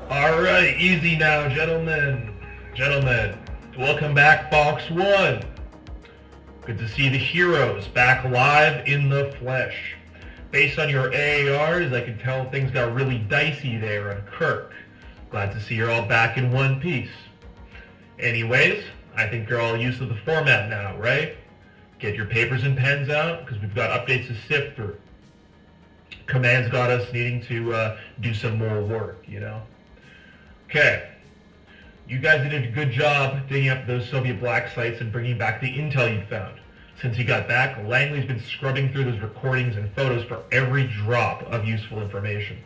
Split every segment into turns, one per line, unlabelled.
Alright, easy now, gentlemen. Gentlemen, welcome back, Fox 1. Good to see the heroes back live in the flesh. Based on your AARs, I can tell things got really dicey there on Kirk. Glad to see you're all back in one piece. Anyways, I think you're all used to the format now, right? Get your papers and pens out, because we've got updates to sift through. Command's got us needing to do some more work, you know? Okay. You guys did a good job digging up those Soviet black sites and bringing back the intel you'd found. Since you got back, Langley's been scrubbing through those recordings and photos for every drop of useful information.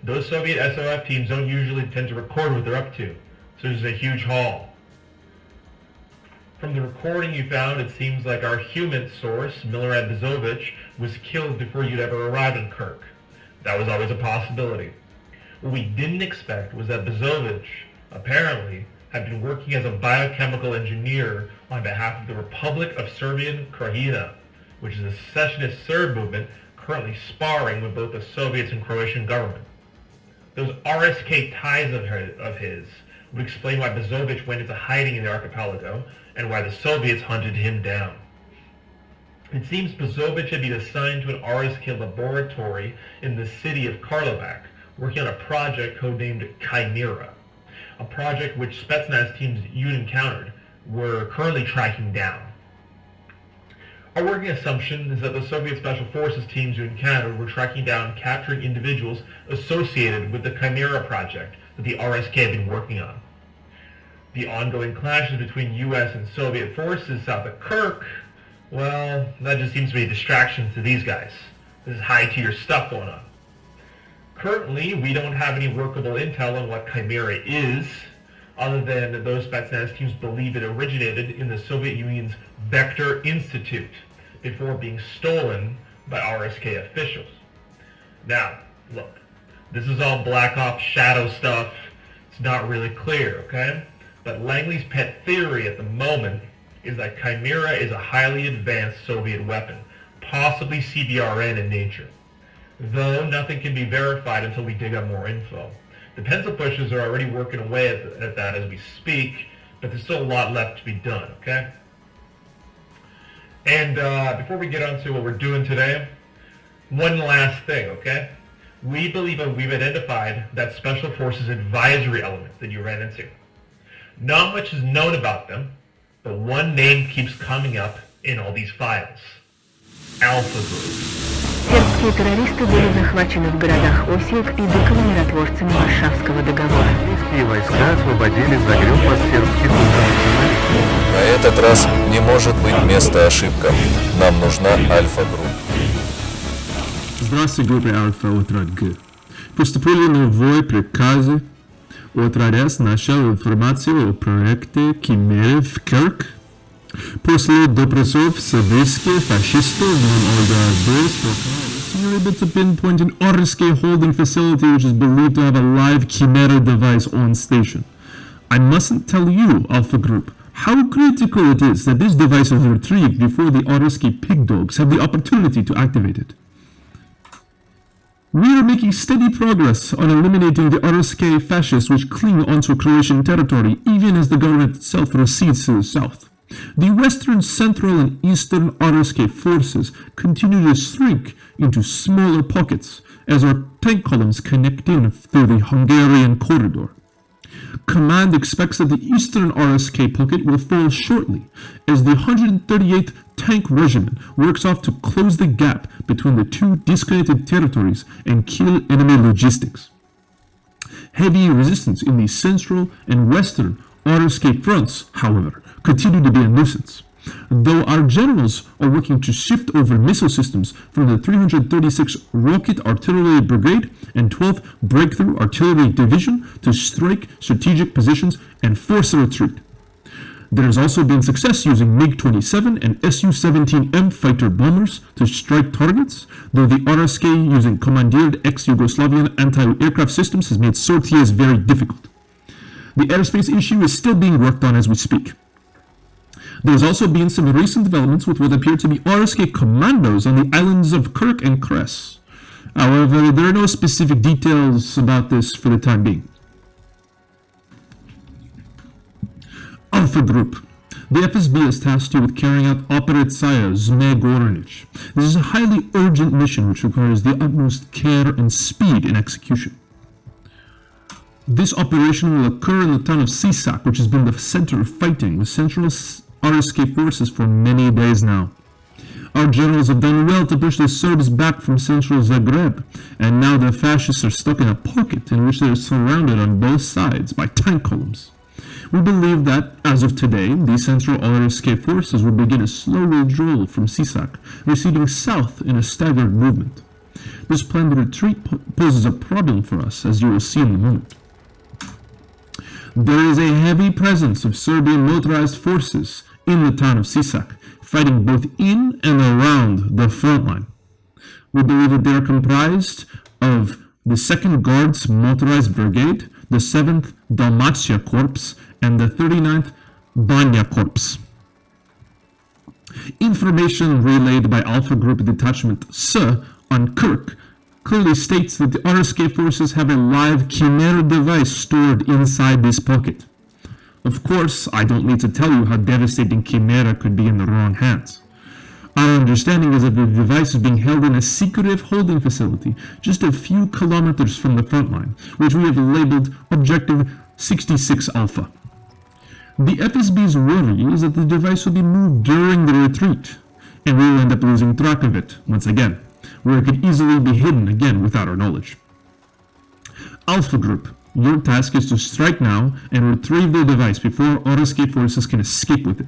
Those Soviet SOF teams don't usually tend to record what they're up to, so there's a huge haul. From the recording you found, it seems like our human source, Milorad Bezovich, was killed before you'd ever arrived in Kirk. That was always a possibility. What we didn't expect was that Bezovich, apparently, had been working as a biochemical engineer on behalf of the Republic of Serbian Krajina, which is a secessionist Serb movement currently sparring with both the Soviets and Croatian government. Those RSK ties of his would explain why Bezovich went into hiding in the archipelago and why the Soviets hunted him down. It seems Bezovich had been assigned to an RSK laboratory in the city of Karlovac, working on a project codenamed Chimera, a project which Spetsnaz teams you'd encountered were currently tracking down. Our working assumption is that the Soviet Special Forces teams you encountered were tracking down and capturing individuals associated with the Chimera project that the RSK had been working on. The ongoing clashes between US and Soviet forces south of Kirk, well, that just seems to be a distraction to these guys. This is high-tier stuff going on. Currently, we don't have any workable intel on what Chimera is, other than those Spetsnaz teams believe it originated in the Soviet Union's Vector Institute before being stolen by RSK officials. Now, look, this is all Black Ops shadow stuff. It's not really clear, okay? But Langley's pet theory at the moment is that Chimera is a highly advanced Soviet weapon, possibly CBRN in nature. Though nothing can be verified until we dig up more info. The pencil pushers are already working away at that as we speak, but there's still a lot left to be done, okay? And before we get on to what we're doing today, one last thing, okay? We believe that we've identified that Special Forces advisory element that you ran into. Not much is known about them, but one name keeps coming up in all these files. Alpha Group.
Сербские террористы были захвачены в городах Осиек и Быково миротворцами Варшавского договора.
Российские войска освободили Загреб от сербских националистов.
На этот раз не может быть места ошибкам. Нам нужна Альфа-группа.
Здравствуй, группа Альфа, отряд Г. Поступили новые приказы. Отряд нашел информацию о проекте Химеры в Кирк. После допросов советских фашистов we're able to pinpoint an RSK holding facility which is believed to have a live Chimera device on station. I mustn't tell you, Alpha Group, how critical it is that this device is retrieved before the RSK pig dogs have the opportunity to activate it. We are making steady progress on eliminating the RSK fascists which cling onto Croatian territory even as the government itself recedes to the south. The Western, Central, and Eastern RSK forces continue to shrink into smaller pockets as our tank columns connect in through the Hungarian corridor. Command expects that the Eastern RSK pocket will fall shortly as the 138th Tank Regiment works off to close the gap between the two disconnected territories and kill enemy logistics. Heavy resistance in the Central and Western RSK fronts, however, continue to be a nuisance. Though our generals are working to shift over missile systems from the 336th Rocket Artillery Brigade and 12th Breakthrough Artillery Division to strike strategic positions and force a retreat. There has also been success using MiG-27 and Su-17M fighter bombers to strike targets, though the RSK using commandeered ex-Yugoslavian anti-aircraft systems has made sorties very difficult. The airspace issue is still being worked on as we speak. There has also been some recent developments with what appear to be RSK commandos on the islands of Kirk and Kres. However, there are no specific details about this for the time being. Alpha Group. The FSB has tasked you with carrying out Operacja Zme Gornich. This is a highly urgent mission which requires the utmost care and speed in execution. This operation will occur in the town of Sisak, which has been the center of fighting with Central RSK forces for many days now. Our generals have done well to push the Serbs back from central Zagreb, and now the fascists are stuck in a pocket in which they are surrounded on both sides by tank columns. We believe that, as of today, the Central RSK forces will begin a slow withdrawal from Sisak, receding south in a staggered movement. This planned retreat poses a problem for us, as you will see in a moment. There is a heavy presence of Serbian motorized forces in the town of Sisak, fighting both in and around the front line. We believe that they are comprised of the 2nd Guards Motorized Brigade, the 7th Dalmatia Corps, and the 39th Banja Corps. Information relayed by Alpha Group Detachment S on Kirk clearly states that the RSK forces have a live Chimera device stored inside this pocket. Of course, I don't need to tell you how devastating Chimera could be in the wrong hands. Our understanding is that the device is being held in a secretive holding facility just a few kilometers from the front line, which we have labeled Objective 66 Alpha. The FSB's worry is that the device will be moved during the retreat, and we will end up losing track of it once again, where it could easily be hidden again without our knowledge. Alpha Group, your task is to strike now and retrieve the device before RSK forces can escape with it.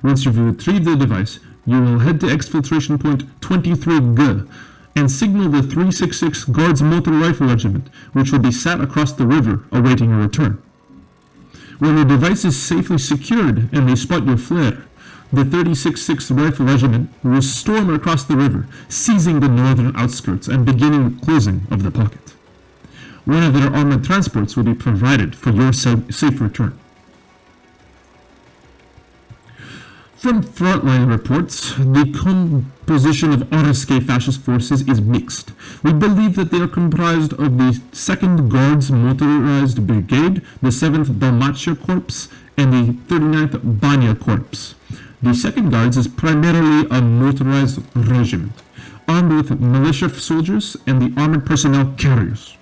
Once you've retrieved the device, you will head to exfiltration point 23G and signal the 366 Guards Motor Rifle Regiment, which will be sat across the river awaiting your return. When the device is safely secured and they spot your flare, the 366 Rifle Regiment will storm across the river, seizing the northern outskirts and beginning the closing of the pocket. One of their armored transports will be provided for your safe return. From frontline reports, the composition of RSK fascist forces is mixed. We believe that they are comprised of the 2nd Guards Motorized Brigade, the 7th Dalmatia Corps, and the 39th Banja Corps. The 2nd Guards is primarily a motorized regiment, armed with militia soldiers and the armored personnel carriers.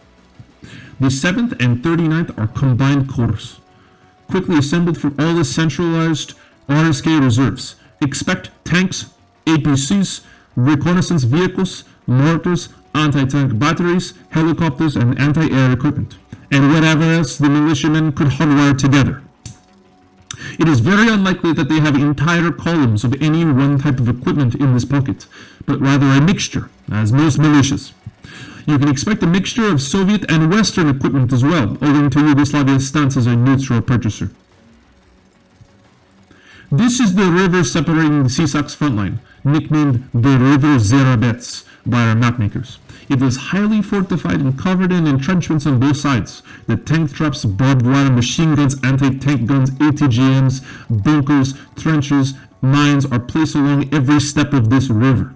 The 7th and 39th are combined corps, quickly assembled from all the centralized RSK reserves. Expect tanks, APCs, reconnaissance vehicles, mortars, anti-tank batteries, helicopters, and anti-air equipment, and whatever else the militiamen could hardwire together. It is very unlikely that they have entire columns of any one type of equipment in this pocket, but rather a mixture, as most militias. You can expect a mixture of Soviet and Western equipment as well, owing to Yugoslavia's stance as a neutral purchaser. This is the river separating the Sisak's front line, nicknamed the River Zerabets by our mapmakers. It was highly fortified and covered in entrenchments on both sides. The tank traps, barbed wire, machine guns, anti-tank guns, ATGMs, bunkers, trenches, mines are placed along every step of this river.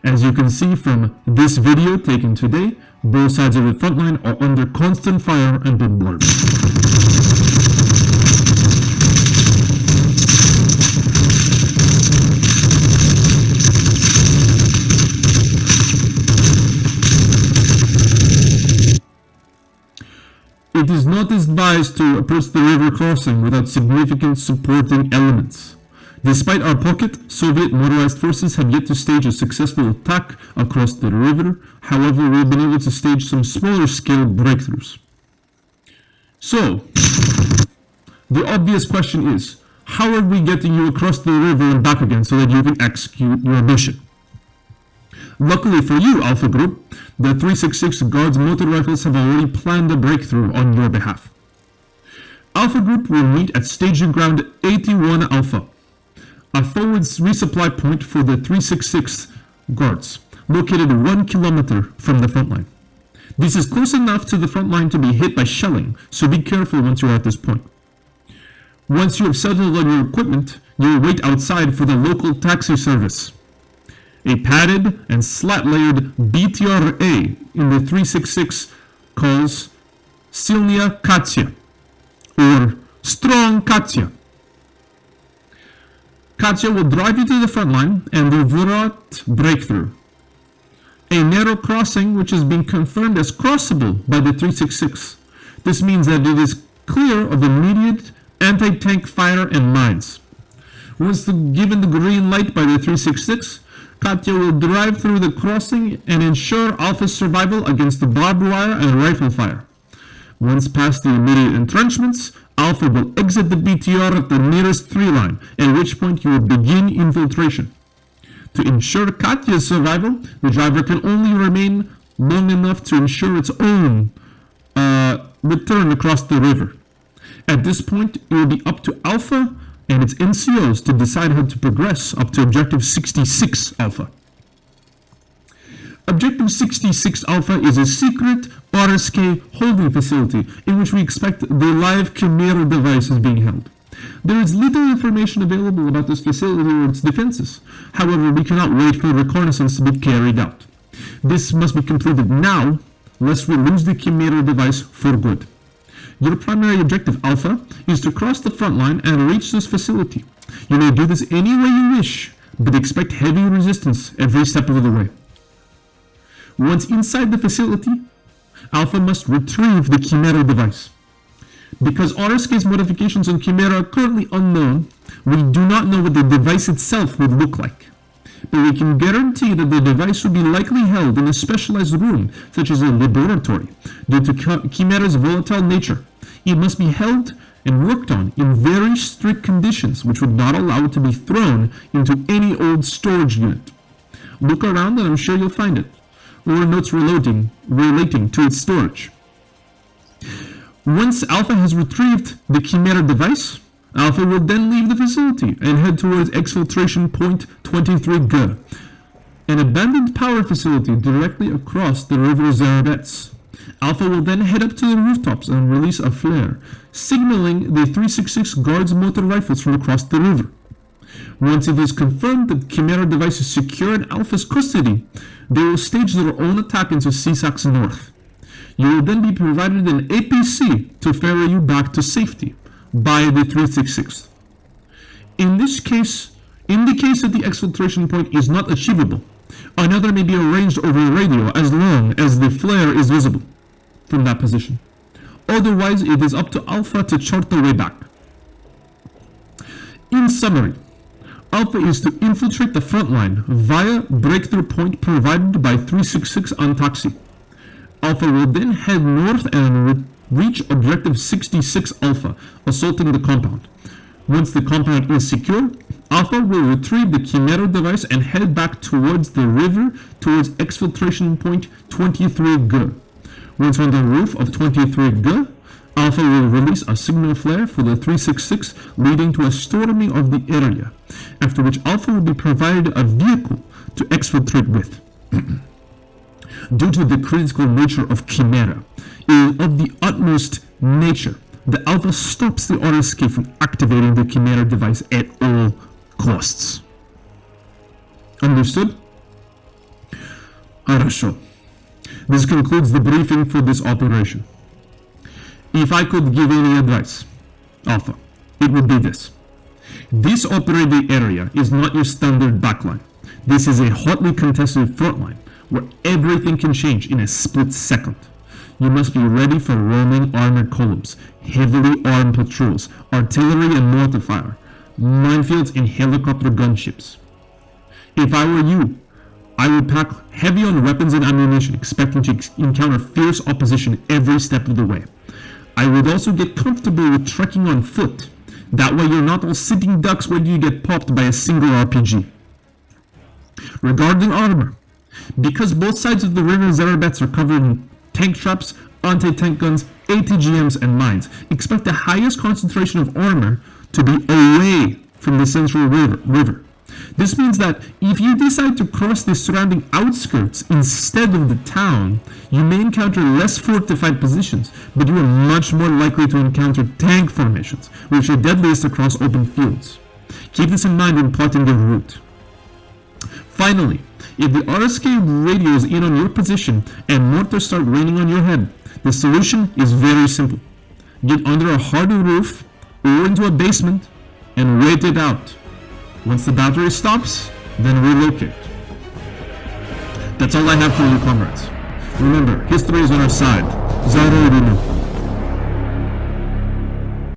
As you can see from this video taken today, both sides of the front line are under constant fire and bombardment. It is not advised to approach the river crossing without significant supporting elements. Despite our pocket, Soviet motorized forces have yet to stage a successful attack across the river. However, we've been able to stage some smaller scale breakthroughs. So, the obvious question is, how are we getting you across the river and back again so that you can execute your mission? Luckily for you, Alpha Group, the 366 Guards motor rifles have already planned a breakthrough on your behalf. Alpha Group will meet at staging ground 81 Alpha, a forward resupply point for the 366 Guards, located 1 kilometer from the front line. This is close enough to the front line to be hit by shelling, so be careful once you are at this point. Once you have settled on your equipment, you will wait outside for the local taxi service. A padded and slat-layered BTR-A in the 366 calls Silnia Katya, or Strong Katya. Katya will drive you to the front line and do Vurat breakthrough. A narrow crossing which has been confirmed as crossable by the 366. This means that it is clear of immediate anti-tank fire and mines. Once given the green light by the 366, Katya will drive through the crossing and ensure Alpha's survival against the barbed wire and rifle fire. Once past the immediate entrenchments, Alpha will exit the BTR at the nearest 3 line, at which point you will begin infiltration. To ensure Katya's survival, the driver can only remain long enough to ensure its own return across the river. At this point, it will be up to Alpha and its NCOs to decide how to progress up to Objective 66 Alpha. Objective 66 Alpha is a secret RSK holding facility in which we expect the live Chimera device is being held. There is little information available about this facility or its defenses. However, we cannot wait for reconnaissance to be carried out. This must be completed now, lest we lose the Chimera device for good. Your primary objective, Alpha, is to cross the front line and reach this facility. You may do this any way you wish, but expect heavy resistance every step of the way. Once inside the facility, Alpha must retrieve the Chimera device. Because RSK's modifications on Chimera are currently unknown, we do not know what the device itself would look like. But we can guarantee that the device will be likely held in a specialized room, such as a laboratory, due to Chimera's volatile nature. It must be held and worked on in very strict conditions, which would not allow it to be thrown into any old storage unit. Look around and I'm sure you'll find it, or notes relating to its storage. Once Alpha has retrieved the Chimera device, Alpha will then leave the facility and head towards exfiltration point 23G, an abandoned power facility directly across the river Zarabets. Alpha will then head up to the rooftops and release a flare, signaling the 366 guards motor rifles from across the river. Once it is confirmed that the Chimera device is secure in Alpha's custody, they will stage their own attack into CSAC's north. You will then be provided an APC to ferry you back to safety by the 366. In the case that the exfiltration point is not achievable, another may be arranged over radio as long as the flare is visible from that position. Otherwise, it is up to Alpha to chart the way back. In summary, Alpha is to infiltrate the front line via breakthrough point provided by 366 on Taxi. Alpha will then head north and reach Objective 66 Alpha, assaulting the compound. Once the compound is secure, Alpha will retrieve the Chimera device and head back towards the river towards exfiltration point 23G. Once on the roof of 23G, Alpha will release a signal flare for the 366, leading to a storming of the area, after which Alpha will be provided a vehicle to exfiltrate with. Due to the critical nature of Chimera, it is of the utmost nature that Alpha stops the RSK from activating the Chimera device at all costs. Understood? Хорошо. This concludes the briefing for this operation. If I could give any advice, Alpha, it would be this. This operating area is not your standard backline. This is a hotly contested frontline where everything can change in a split second. You must be ready for roaming armored columns, heavily armed patrols, artillery and mortar fire, minefields and helicopter gunships. If I were you, I would pack heavy on weapons and ammunition, expecting to encounter fierce opposition every step of the way. I would also get comfortable with trekking on foot. That way you're not all sitting ducks when you get popped by a single RPG. Regarding armor, because both sides of the river Zarabets are covered in tank traps, anti-tank guns, ATGMs, and mines, expect the highest concentration of armor to be away from the central river. This means that if you decide to cross the surrounding outskirts instead of the town, you may encounter less fortified positions, but you are much more likely to encounter tank formations, which are deadliest across open fields. Keep this in mind when plotting your route. Finally, if the RSK radios in on your position and mortars start raining on your head, the solution is very simple. Get under a hardy roof or into a basement and wait it out. Once the battery stops, then relocate. That's all I have for you, comrades. Remember, history is on our side. Zaru Runu.